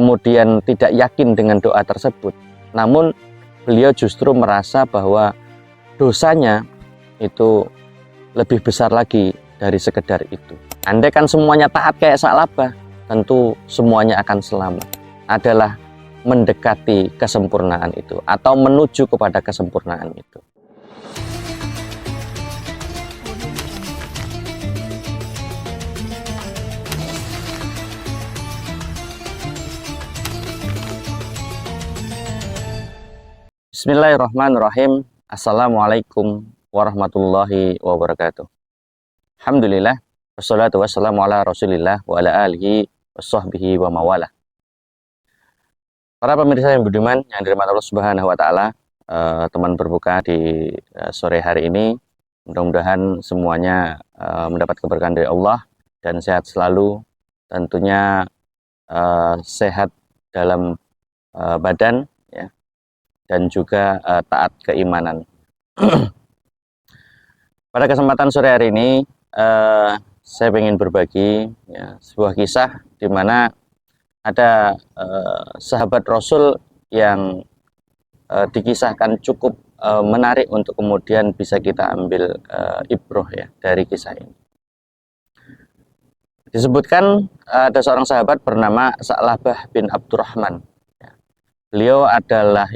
kemudian tidak yakin dengan doa tersebut, namun beliau justru merasa bahwa dosanya itu lebih besar lagi dari sekedar itu. Andai kan semuanya taat kayak Sa'labah, tentu semuanya akan selamat. Adalah mendekati kesempurnaan itu atau menuju kepada kesempurnaan itu. Bismillahirrahmanirrahim. Assalamualaikum warahmatullahi wabarakatuh. Alhamdulillah, wassalatu wassalamu ala rasulillah wa ala alihi wassohbihi wa mawalah. Para pemirsa yang budiman yang dirahmati Allah Subhanahu wa Ta'ala, teman berbuka di sore hari ini, mudah-mudahan semuanya mendapat keberkahan dari Allah dan sehat selalu, tentunya sehat dalam badan, ya, dan juga taat keimanan. Pada kesempatan sore hari ini, saya ingin berbagi, ya, sebuah kisah di mana ada sahabat Rasul yang dikisahkan cukup menarik untuk kemudian bisa kita ambil ibroh, ya, dari kisah ini. Disebutkan ada seorang sahabat bernama Sa'labah bin Abdurrahman. Beliau adalah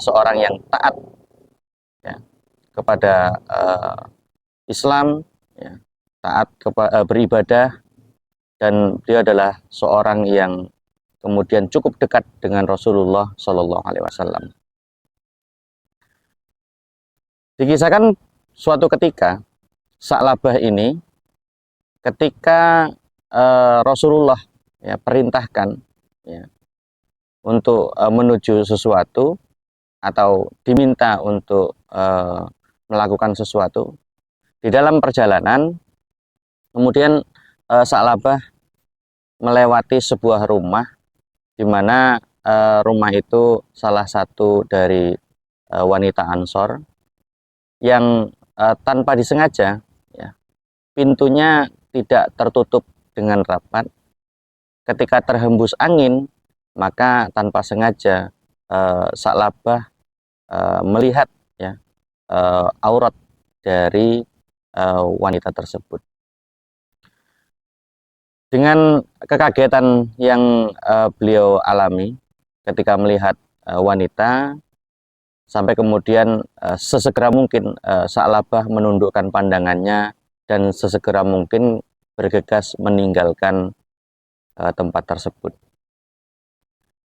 seorang yang taat, ya, kepada Islam, ya, taat beribadah, dan beliau adalah seorang yang kemudian cukup dekat dengan Rasulullah Shallallahu Alaihi Wasallam. Dikisahkan suatu ketika Sa'labah ini ketika Rasulullah, ya, perintahkan, ya, untuk menuju sesuatu atau diminta untuk melakukan sesuatu di dalam perjalanan, kemudian Sa'labah melewati sebuah rumah di mana rumah itu salah satu dari wanita Ansor yang tanpa disengaja, ya, pintunya tidak tertutup dengan rapat. Ketika terhembus angin, maka tanpa sengaja Sa'labah melihat, ya, aurat dari wanita tersebut. Dengan kekagetan yang beliau alami ketika melihat wanita, sampai kemudian sesegera mungkin Sa'labah menundukkan pandangannya dan sesegera mungkin bergegas meninggalkan tempat tersebut.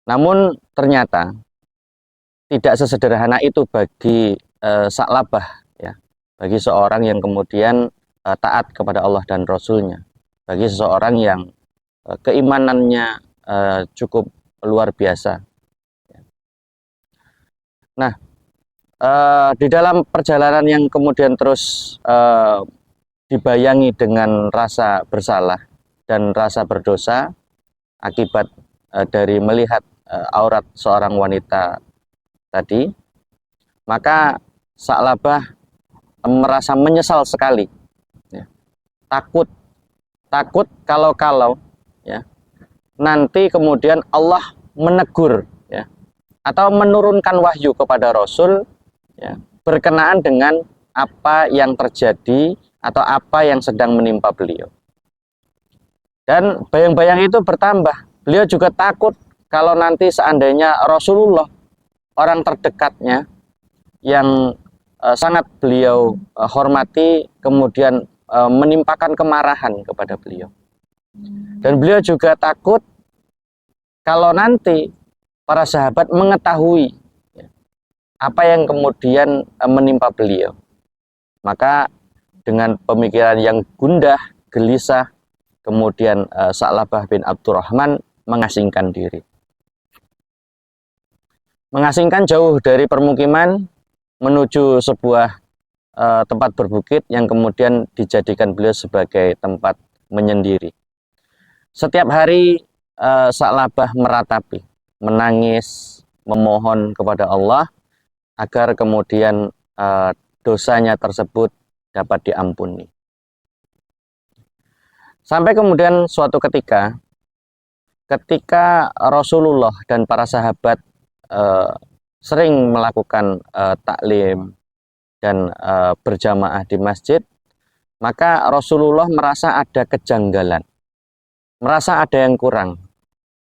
Namun ternyata tidak sesederhana itu bagi Sa'labah, ya, bagi seorang yang kemudian taat kepada Allah dan Rasulnya, bagi seseorang yang keimanannya cukup luar biasa. Nah, di dalam perjalanan yang kemudian terus dibayangi dengan rasa bersalah dan rasa berdosa akibat dari melihat aurat seorang wanita tadi, maka Sa'labah merasa menyesal sekali, ya. Takut kalau ya, nanti kemudian Allah menegur, ya, atau menurunkan wahyu kepada Rasul, ya, berkenaan dengan apa yang terjadi atau apa yang sedang menimpa beliau. Dan bayang-bayang itu bertambah. Beliau juga takut kalau nanti seandainya Rasulullah, orang terdekatnya yang sangat beliau hormati, kemudian menimpakan kemarahan kepada beliau. Dan beliau juga takut kalau nanti para sahabat mengetahui, ya, apa yang kemudian menimpa beliau. Maka dengan pemikiran yang gundah, gelisah, kemudian Sa'labah bin Abdurrahman mengasingkan diri. Mengasingkan jauh dari permukiman menuju sebuah tempat berbukit yang kemudian dijadikan beliau sebagai tempat menyendiri. Setiap hari Sa'labah meratapi, menangis, memohon kepada Allah agar kemudian dosanya tersebut dapat diampuni. Sampai kemudian suatu ketika ketika Rasulullah dan para sahabat sering melakukan taklim dan berjamaah di masjid, maka Rasulullah merasa ada kejanggalan, merasa ada yang kurang.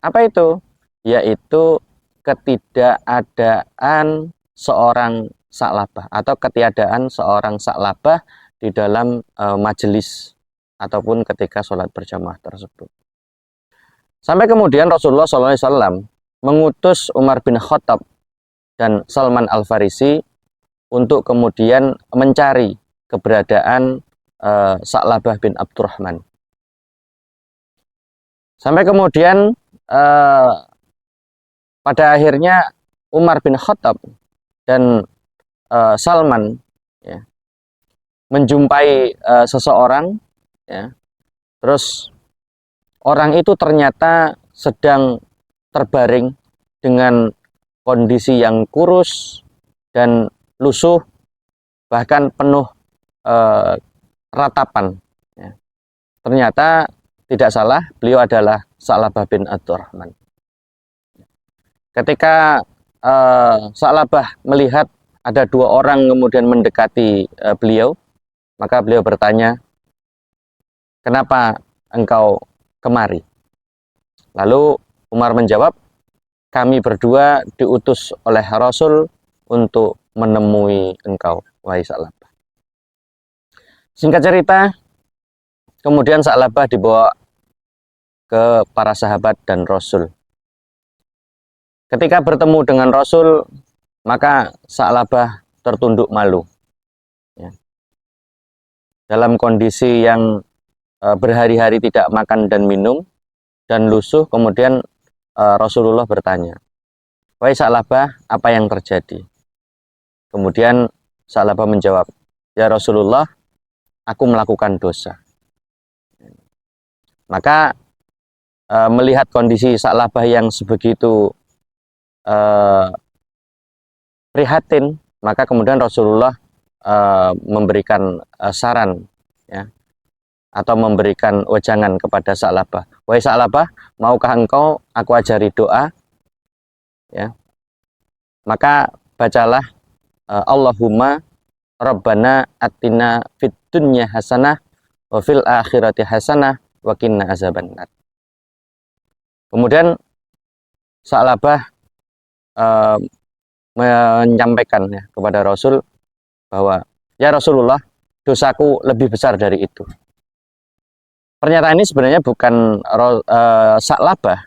Apa itu? Yaitu ketidakadaan seorang sa'labah atau ketiadaan seorang sa'labah di dalam majelis ataupun ketika sholat berjamaah tersebut. Sampai kemudian Rasulullah SAW mengutus Umar bin Khattab dan Salman Al-Farisi untuk kemudian mencari keberadaan Sa'labah bin Abdurrahman. Sampai kemudian pada akhirnya Umar bin Khattab dan Salman ya, menjumpai seseorang, ya, terus orang itu ternyata sedang terbaring dengan kondisi yang kurus dan lusuh, bahkan penuh ratapan. Ya. Ternyata tidak salah, beliau adalah Sa'labah bin Abdurrahman. Ketika Sa'labah melihat ada dua orang kemudian mendekati beliau, maka beliau bertanya, "Kenapa engkau kemari?" Lalu Umar menjawab, "Kami berdua diutus oleh Rasul untuk menemui engkau, wahai Sa'labah." Singkat cerita, kemudian Sa'labah dibawa ke para sahabat dan Rasul. Ketika bertemu dengan Rasul, maka Sa'labah tertunduk malu. Ya. Dalam kondisi yang berhari-hari tidak makan dan minum, dan lusuh, kemudian Rasulullah bertanya, "Wahai Sa'labah, apa yang terjadi?" Kemudian Sa'labah menjawab, "Ya Rasulullah, aku melakukan dosa." Maka melihat kondisi Sa'labah yang sebegitu prihatin, maka kemudian Rasulullah memberikan saran, ya, atau memberikan wejangan kepada Sa'labah. "Wahai Sa'labah, maukah engkau aku ajari doa?" Ya. Maka bacalah Allahumma Rabbana atina fid dunya hasanah wa fil akhirati hasanah wa qina azabannar. Kemudian Sa'labah menyampaikan ya, kepada Rasul bahwa, "Ya Rasulullah, dosaku lebih besar dari itu." Pernyataan ini sebenarnya bukan Sa'labah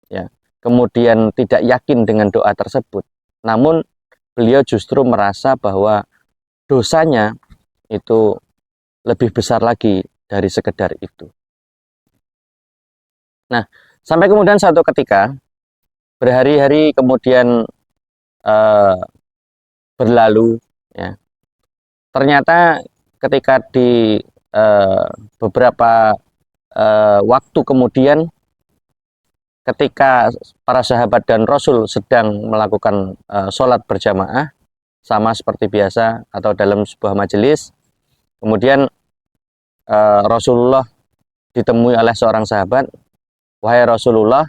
ya, kemudian tidak yakin dengan doa tersebut, namun beliau justru merasa bahwa dosanya itu lebih besar lagi dari sekedar itu. Nah, sampai kemudian satu ketika, berhari-hari kemudian berlalu, ya, ternyata ketika di beberapa waktu kemudian, ketika para sahabat dan Rasul sedang melakukan sholat berjamaah sama seperti biasa atau dalam sebuah majelis, kemudian Rasulullah ditemui oleh seorang sahabat, "Wahai Rasulullah,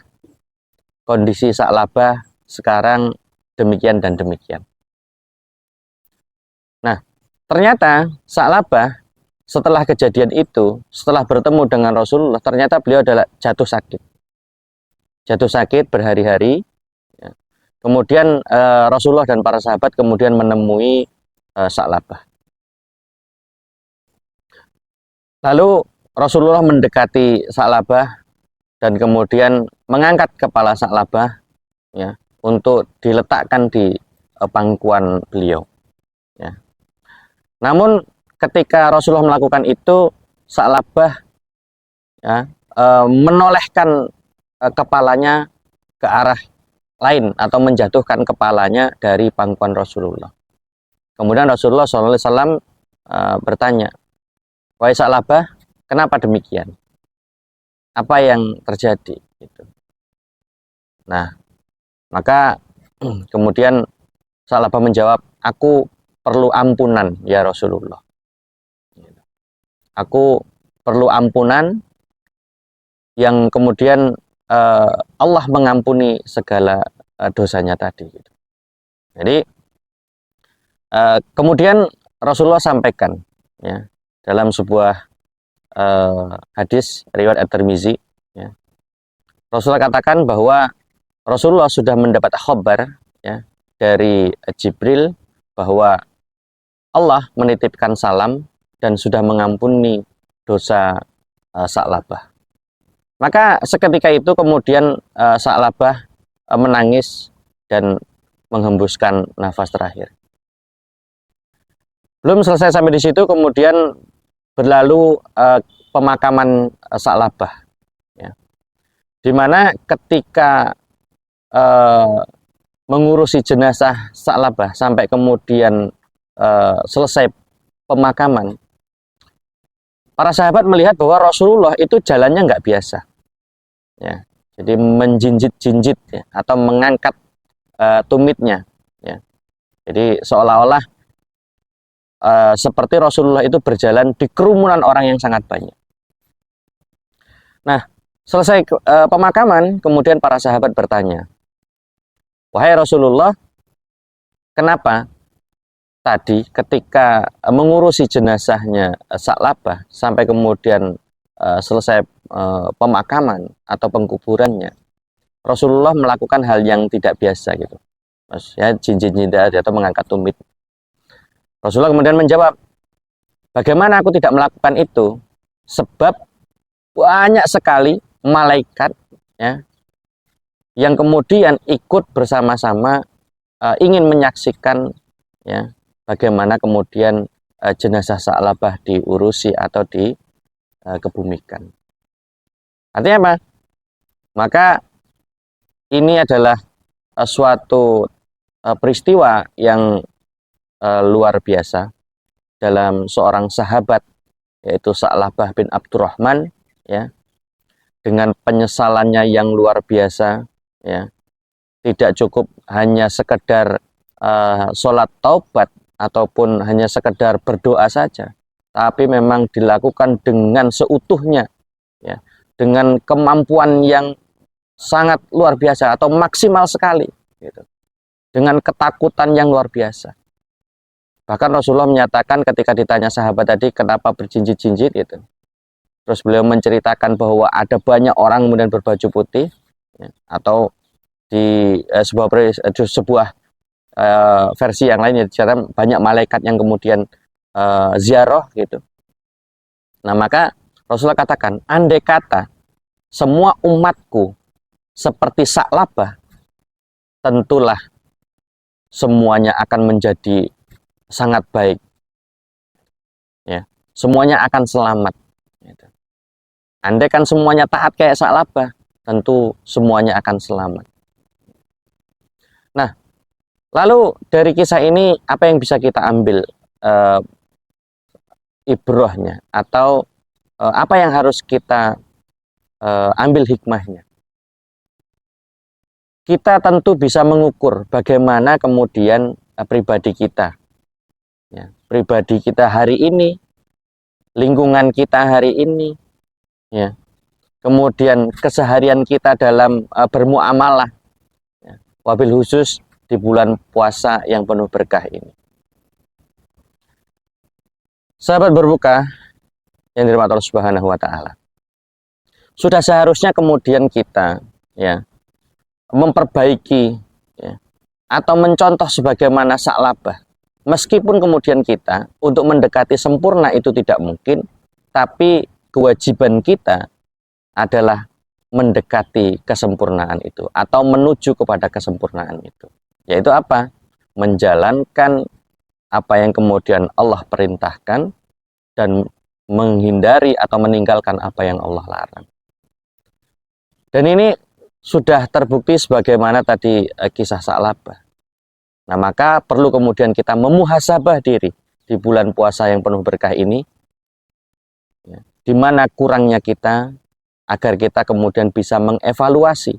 kondisi Sa'labah sekarang demikian dan demikian." Nah, ternyata Sa'labah setelah kejadian itu, setelah bertemu dengan Rasulullah, ternyata beliau adalah jatuh sakit berhari-hari. Ya. Kemudian Rasulullah dan para sahabat kemudian menemui Sa'labah. Lalu Rasulullah mendekati Sa'labah dan kemudian mengangkat kepala Sa'labah, ya, untuk diletakkan di pangkuan beliau. Ya. Namun ketika Rasulullah melakukan itu, Sa'labah ya, menolehkan kepalanya ke arah lain atau menjatuhkan kepalanya dari pangkuan Rasulullah. Kemudian Rasulullah SAW bertanya, "Wahai Sa'labah, kenapa demikian? Apa yang terjadi?" Gitu. Nah, maka kemudian Sa'labah menjawab, "Aku perlu ampunan, ya Rasulullah. Aku perlu ampunan yang kemudian Allah mengampuni segala dosanya tadi gitu. Jadi kemudian Rasulullah sampaikan ya dalam sebuah hadis riwayat At-Tirmizi ya, Rasulullah katakan bahwa Rasulullah sudah mendapat khabar ya dari Jibril bahwa Allah menitipkan salam dan sudah mengampuni dosa Sa'labah. Maka seketika itu kemudian Sa'labah menangis dan menghembuskan nafas terakhir. Belum selesai sampai di situ, kemudian berlalu pemakaman Sa'labah, ya, di mana ketika mengurusi jenazah Sa'labah sampai kemudian selesai pemakaman, para sahabat melihat bahwa Rasulullah itu jalannya nggak biasa, ya, jadi menjinjit-jinjit ya, atau mengangkat tumitnya, ya, jadi seolah-olah seperti Rasulullah itu berjalan di kerumunan orang yang sangat banyak. Nah, selesai pemakaman, kemudian para sahabat bertanya, wahai Rasulullah, kenapa tadi ketika mengurusi jenazahnya Sa'labah sampai kemudian selesai pemakaman atau pengkuburannya, Rasulullah melakukan hal yang tidak biasa gitu, ya, jinjit-jinjit atau mengangkat tumit. Rasulullah kemudian menjawab, bagaimana aku tidak melakukan itu? Sebab banyak sekali malaikat ya, yang kemudian ikut bersama-sama ingin menyaksikan ya, bagaimana kemudian jenazah Sa'labah diurusi atau dikebumikan. Artinya apa? Maka ini adalah suatu peristiwa yang luar biasa dalam seorang sahabat, yaitu Sa'labah bin Abdurrahman ya, dengan penyesalannya yang luar biasa ya, tidak cukup hanya sekedar sholat taubat ataupun hanya sekedar berdoa saja, tapi memang dilakukan dengan seutuhnya ya, dengan kemampuan yang sangat luar biasa atau maksimal sekali gitu, dengan ketakutan yang luar biasa. Bahkan Rasulullah menyatakan ketika ditanya sahabat tadi kenapa berjinjit-jinjit gitu, terus beliau menceritakan bahwa ada banyak orang kemudian berbaju putih ya, atau di sebuah versi yang lain diceritakan banyak malaikat yang kemudian ziarah gitu. Nah, maka Rasulullah katakan, andai kata semua umatku seperti Sa'labah, tentulah semuanya akan menjadi sangat baik ya, semuanya akan selamat gitu. Andai kan semuanya taat kayak Sa'labah, tentu semuanya akan selamat. Nah, lalu dari kisah ini apa yang bisa kita ambil ibrahnya atau apa yang harus kita ambil hikmahnya? Kita tentu bisa mengukur bagaimana kemudian pribadi kita ya, pribadi kita hari ini, lingkungan kita hari ini ya, kemudian keseharian kita dalam bermuamalah ya, wabil khusus di bulan puasa yang penuh berkah ini. Sahabat berbuka yang dirahmati Allah Subhanahu wa taala, sudah seharusnya kemudian kita ya memperbaiki ya, atau mencontoh sebagaimana Sa'labah. Meskipun kemudian kita untuk mendekati sempurna itu tidak mungkin, tapi kewajiban kita adalah mendekati kesempurnaan itu atau menuju kepada kesempurnaan itu. Yaitu apa? Menjalankan apa yang kemudian Allah perintahkan dan menghindari atau meninggalkan apa yang Allah larang. Dan ini sudah terbukti sebagaimana tadi kisah Sa'labah. Nah, maka perlu kemudian kita memuhasabah diri di bulan puasa yang penuh berkah ini, ya, di mana kurangnya kita, agar kita kemudian bisa mengevaluasi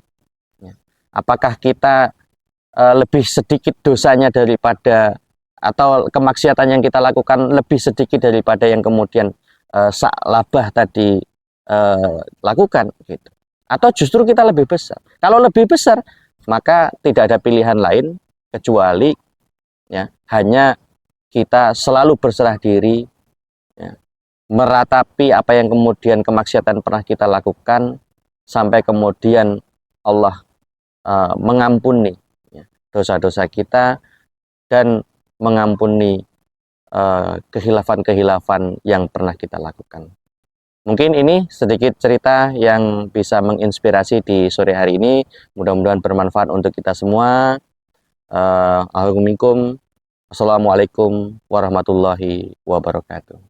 ya, apakah kita lebih sedikit dosanya daripada atau kemaksiatan yang kita lakukan lebih sedikit daripada yang kemudian Sa'labah tadi lakukan gitu. Atau justru kita lebih besar? Kalau lebih besar, maka tidak ada pilihan lain kecuali ya hanya kita selalu berserah diri, ya, meratapi apa yang kemudian kemaksiatan pernah kita lakukan sampai kemudian Allah mengampuni ya, dosa-dosa kita dan mengampuni kehilafan-kehilafan yang pernah kita lakukan. Mungkin ini sedikit cerita yang bisa menginspirasi di sore hari ini. Mudah-mudahan bermanfaat untuk kita semua. Assalamualaikum warahmatullahi wabarakatuh.